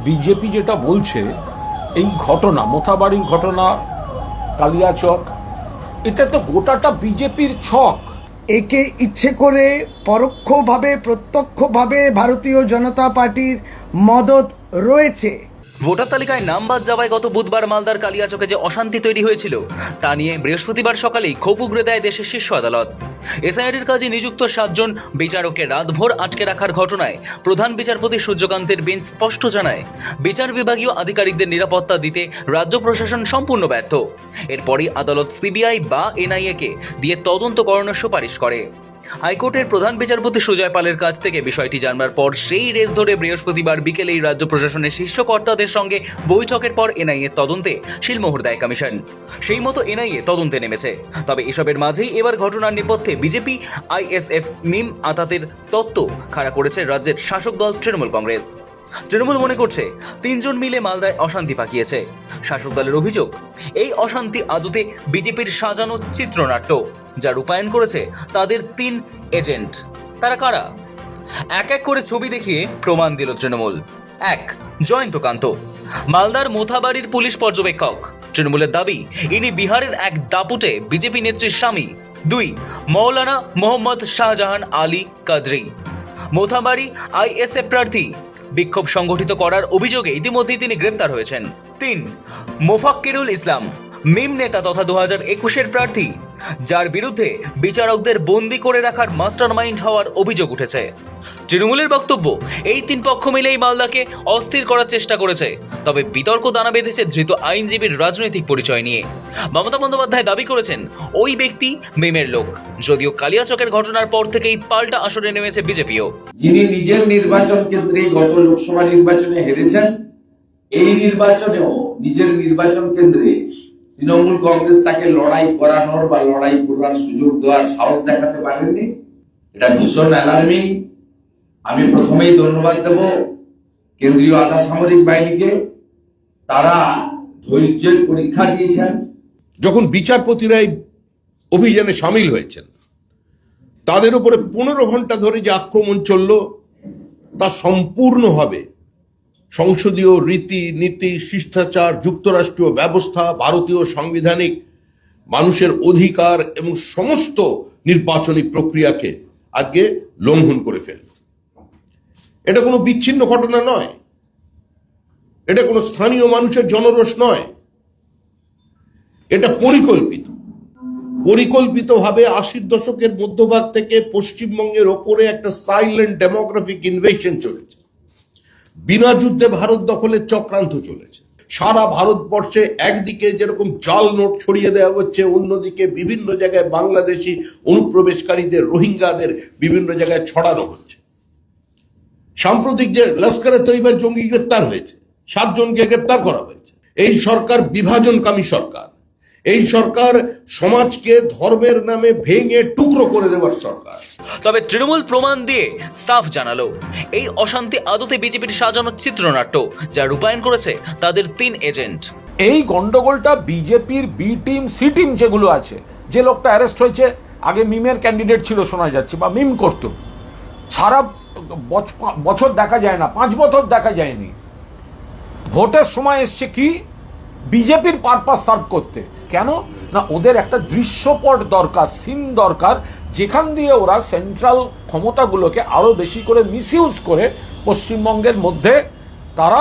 BJP যেটা বলছে এই ঘটনা, মোথাবাড়ির ঘটনা, কালিয়াচক, এটা তো গোটাটা বিজেপির ছক। একে ইচ্ছে করে পরোক্ষভাবে প্রত্যক্ষভাবে ভারতীয় জনতা পার্টির মদত রয়েছে। ভোটার তালিকায় নাম বাদ যাওয়ায় গত বুধবার মালদার কালিয়াচকে যে অশান্তি তৈরি হয়েছিল তা নিয়ে বৃহস্পতিবার সকালেই ক্ষোভ উগরে দেয় দেশের শীর্ষ আদালত। এসআইআরের কাজে নিযুক্ত 7 জন বিচারককে রাতভর আটকে রাখার ঘটনায় প্রধান বিচারপতি সূর্যকান্তের বেঞ্চ স্পষ্ট জানায়, বিচার বিভাগীয় আধিকারিকদের নিরাপত্তা দিতে রাজ্য প্রশাসন সম্পূর্ণ ব্যর্থ। এরপরই আদালত সিবিআই বা এনআইএকে দিয়ে তদন্ত করানোর সুপারিশ করে। হাইকোর্টের প্রধান বিচারপতি সুজয় পালের কাছ থেকে বিষয়টি জানবার পর সেই রেস ধরে বৃহস্পতিবার বিকেলেই রাজ্য প্রশাসনের শীর্ষ কর্তাদের সঙ্গে বৈঠকের পর এনআইএ তদন্তে শিলমোহর দেয় কমিশন। সেই মতো এনআইএ তদন্তে নেমেছে। তবে এসবের মাঝেই এবার ঘটনার নেপথ্যে বিজেপি, আইএসএফ, মিম আতাতের তত্ত্ব খাড়া করেছে রাজ্যের শাসক দল তৃণমূল কংগ্রেস। তৃণমূল মনে করছে 3 জন মিলে মালদায় অশান্তি পাকিয়েছে। শাসক দলের অভিযোগ, এই অশান্তি আদতে বিজেপির সাজানো চিত্রনাট্য, যা রূপায়ণ করেছে তাদের 3 এজেন্ট। তারা কারা? এক এক করে ছবি দেখিয়ে প্রমাণ দিল তৃণমূল। 1. জয়ন্তকান্ত, মালদার মোথাবাড়ির পুলিশ পর্যবেক্ষক। তৃণমূলের দাবি, ইনি বিহারের এক দাপুটে বিজেপি নেত্রীর স্বামী। 2. মৌলানা মোহাম্মদ শাহজাহান আলী কাদরি, মোথাবাড়ি আইএসএফ প্রার্থী। বিক্ষোভ সংগঠিত করার অভিযোগে ইতিমধ্যেই তিনি গ্রেপ্তার হয়েছেন। 3. মোফাক্কিরুল ইসলাম, মিম নেতা তথা 2021-এর প্রার্থী, যার বিরুদ্ধে বিচারকদের বন্দি করে রাখার মাস্টারমাইন্ড হওয়ার অভিযোগ উঠেছে। তৃণমূলের বক্তব্য, এই 3 পক্ষ মিলেই মালদাকে অস্থির করার চেষ্টা করেছে। তবে বিতর্ক দানা বেঁধেছে ধৃত আইনজীবীর রাজনৈতিক পরিচয় নিয়ে। মমতা বন্দ্যোপাধ্যায় দাবি করেছেন ওই ব্যক্তি মিমের লোক, যদিও কালিয়াচকের ঘটনার পর থেকেই পাল্টা আসরে নেমেছে বিজেপিও। যিনি নিজের নির্বাচন কেন্দ্রে গত লোকসভা নির্বাচনে হেরেছেন, এই নির্বাচনেও নিজের নির্বাচন কেন্দ্রে তৃণমূল কংগ্রেস তাকে লড়াই করানোর বা লড়াই করার সুযোগ দেওয়ার সাহস দেখাতে পারেননি। এটা ভীষণ অ্যালার্মিং। আমি প্রথমেই ধন্যবাদ দেব কেন্দ্রীয় আধা সামরিক বাহিনীকে। তারা ধৈর্যের পরীক্ষা দিয়েছেন। যখন বিচারপতিরা এই অভিযানে সামিল হয়েছেন, তাদের উপরে 15 ঘন্টা ধরে যে আক্রমণ চলল, তা সম্পূর্ণভাবে সংসদীয় রীতি নীতি, শিষ্টাচার, যুক্তরাষ্ট্রীয় ব্যবস্থা, ভারতীয় সাংবিধানিক মানুষের অধিকার এবং সমস্ত নির্বাচনী প্রক্রিয়াকে আজকে লঙ্ঘন করে ফেলল। এটা কোনো বিচ্ছিন্ন ঘটনা নয়, এটা কোনো স্থানীয় মানুষের জনরোষ নয়, এটা পরিকল্পিতভাবে 80-র দশকের মধ্যভাগ থেকে পশ্চিমবঙ্গের ওপরে একটা সাইলেন্ট ডেমোগ্রাফিক ইনভেশন চলেছে। বিনা যুদ্ধে ভারত দখলের চক্রান্ত চলেছে। সারা ভারতবর্ষে একদিকে যেরকম জাল নোট ছড়িয়ে দেওয়া হচ্ছে, অন্যদিকে বিভিন্ন জায়গায় বাংলাদেশি অনুপ্রবেশকারীদের, রোহিঙ্গাদের বিভিন্ন জায়গায় ছড়ানো হচ্ছে। সাম্প্রতিক যে লস্করে তৈবার জঙ্গি গ্রেপ্তার হয়েছে, 7 জনকে গ্রেপ্তার করা হয়েছে। এই সরকার বিভাজনকামী সরকার। এই সরকার সমাজকে ধর্মের নামে ভেঙে টুকরো করে দেওয়ার সরকার। তবে তৃণমূল প্রমাণ দিয়ে সাফ জানালো, এই অশান্তি আদতে বিজেপির সাজানো চিত্রনাট্য, যা রূপায়ণ করেছে তাদের 3 এজেন্ট। এই গন্ডগোলটা বিজেপির বি টিম, সি টিম যেগুলো আছে, যে লোকটা অ্যারেস্ট হয়েছে, আগে মিমের ক্যান্ডিডেট ছিল শোনা যাচ্ছে, বা মিম করত, সারা বছর দেখা যায় না, 5 বছর দেখা যায়নি। ভোটের সময় এসছে কি বিজেপির পারপাস সার্ভ করতে। কেন না, ওদের একটা দৃশ্যপট দরকার, সিন দরকার, যেখান দিয়ে ওরা সেন্ট্রাল ক্ষমতাগুলোকে আরো বেশি করে মিসইউজ করে পশ্চিমবঙ্গের মধ্যে তারা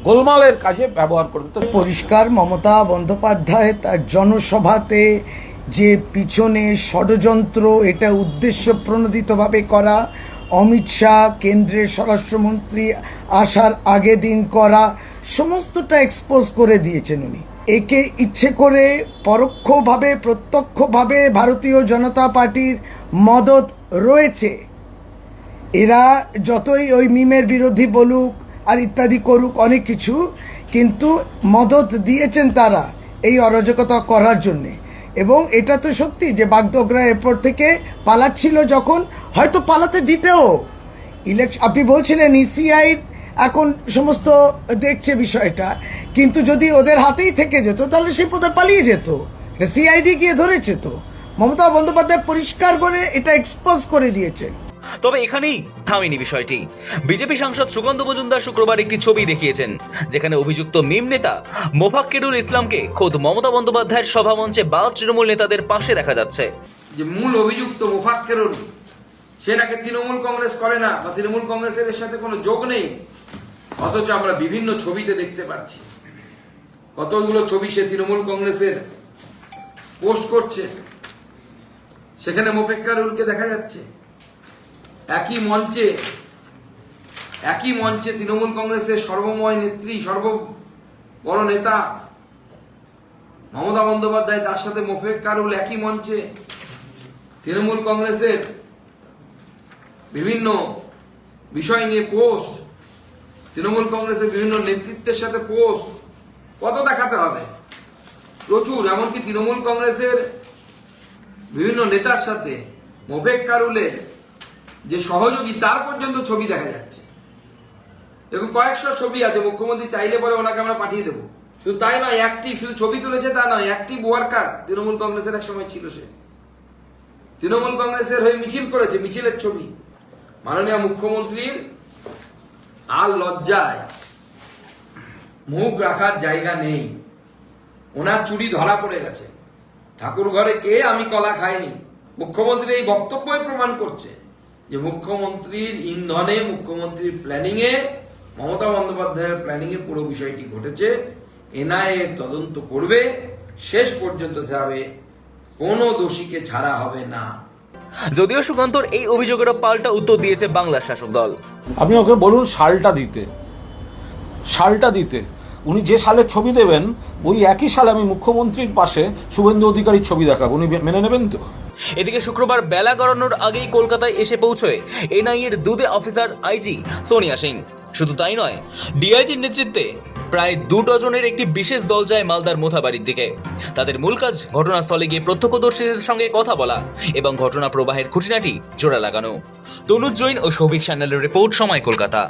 গোলমালের কাজে ব্যবহার করবে। তো পরিষ্কার, মমতা বন্দ্যোপাধ্যায় তার জনসভাতে যে পিছনে ষড়যন্ত্র, এটা উদ্দেশ্য প্রণোদিতভাবে করা, অমিত শাহ কেন্দ্রের স্বরাষ্ট্রমন্ত্রী আসার আগে দিন করা, সমস্তটা এক্সপোজ করে দিয়েছেন উনি। একে ইচ্ছে করে পরোক্ষভাবে প্রত্যক্ষভাবে ভারতীয় জনতা পার্টির মদত রয়েছে। এরা যতই ওই মিমের বিরোধী বলুক আর ইত্যাদি করুক অনেক কিছু, কিন্তু মদত দিয়েছেন তারা এই অরাজকতা করার জন্যে। এবং এটা তো সত্যি যে বাগডোগরা এরপর থেকে পালাচ্ছিল, যখন হয়তো পালাতে দিতেও আপনি বলছিলেন ইসিআই এখন সমস্ত দেখছে বিষয়টা, কিন্তু যদি ওদের হাতেই থেকে যেত তাহলে সেই পথে পালিয়ে যেত, সিআইডি গিয়ে ধরেছে। তো মমতা বন্দ্যোপাধ্যায় পরিষ্কার করে এটা এক্সপোজ করে দিয়েছে। তবে এখানেই থামেনি বিষয়টি। বিজেপি সাংসদ সুকান্ত মজুমদার শুক্রবার একটি ছবি দেখিয়েছেন, যেখানে অভিযুক্ত মিম নেতা মোফাক্কেরুল ইসলামকে খোদ মমতা বন্দ্যোপাধ্যায়ের সভামঞ্চে বা তৃণমূল নেতাদের পাশে দেখা যাচ্ছে। যে মূল অভিযুক্ত মোফাক্কেরুল, সে নাকি তৃণমূল কংগ্রেস করে না বা তৃণমূল কংগ্রেসের এর সাথে কোনো যোগ নেই, অথচ আমরা বিভিন্ন ছবিতে দেখতে পাচ্ছি কতগুলো ছবি সে তৃণমূল কংগ্রেসের পোস্ট করছে, সেখানে মোফাক্কেরুলকে দেখা যাচ্ছে। একই মঞ্চে তৃণমূল কংগ্রেসের সর্বময় নেত্রী, সর্ববড় নেতা মমতা বন্দ্যোপাধ্যায়, তার সাথে মোফাক্কেরুল একই মঞ্চে তৃণমূল কংগ্রেসের বিভিন্ন বিষয় নিয়ে পোস্ট, তৃণমূল কংগ্রেসের বিভিন্ন নেতৃত্বের সাথে পোস্ট, কত দেখাতে হবে? প্রচুর। এমনকি তৃণমূল কংগ্রেসের বিভিন্ন নেতার সাথে মোফাক্কেরুলের যে সহযোগী, তার পর্যন্ত ছবি দেখা যাচ্ছে। এরকম কয়েকশো ছবি আছে, মুখ্যমন্ত্রী চাইলে পরে ওনাকে আমরা পাঠিয়ে দেবো। শুধু তাই নয়, অ্যাক্টিভ, শুধু ছবি তুলেছে তা নয়, অ্যাক্টিভ ওয়ার্কার তৃণমূল কংগ্রেসের এক সময় ছিল সে। তৃণমূল কংগ্রেসের হয়ে মিছিল করেছে, মিছিলের ছবি। মাননীয় মুখ্যমন্ত্রীর আর লজ্জায় মুখ রাখার জায়গা নেই। ওনার চুরি ধরা পড়ে গেছে। ঠাকুর ঘরে কে, আমি কলা খাইনি। মুখ্যমন্ত্রীর এই বক্তব্যই প্রমাণ করছে যে মুখ্যমন্ত্রীর ইন্ধনে, মুখ্যমন্ত্রীর প্ল্যানিং এ, মমতা বন্দ্যোপাধ্যায়ের প্ল্যানিং এ পুরো বিষয়টি ঘটেছে। এনআইএ এর তদন্ত করবে, শেষ পর্যন্ত যাবে, কোনো দোষীকে ছাড়া হবে না। যদিও সুকান্তর এই অভিযোগেরও পাল্টা উত্তর দিয়েছে বাংলার শাসক দল। আপনি ওকে বলুন সালটা দিতে। উনি যে সালের ছবি দেবেন, ওই একই সালে আমি মুখ্যমন্ত্রীর পাশে শুভেন্দু অধিকারীর ছবি দেখাবো, উনি মেনে নেবেন তো? এদিকে শুক্রবার বেলা গড়ানোর আগেই কলকাতায় এসে পৌঁছয় এনআইএর দুদে অফিসার আইজি সোনিয়া সিং। শুধু তাই নয়, ডিআইজির নেতৃত্বে প্রায় 2 ডজনের একটি বিশেষ দল যায় মালদার মোথাবাড়ির দিকে। তাদের মূল কাজ ঘটনাস্থলে গিয়ে প্রত্যক্ষদর্শীদের সঙ্গে কথা বলা এবং ঘটনা প্রবাহের খুঁটিনাটি জোড়া লাগানো। তনুজ জৈন ও সৌভিক সান্যালের রিপোর্ট, সময় কলকাতা।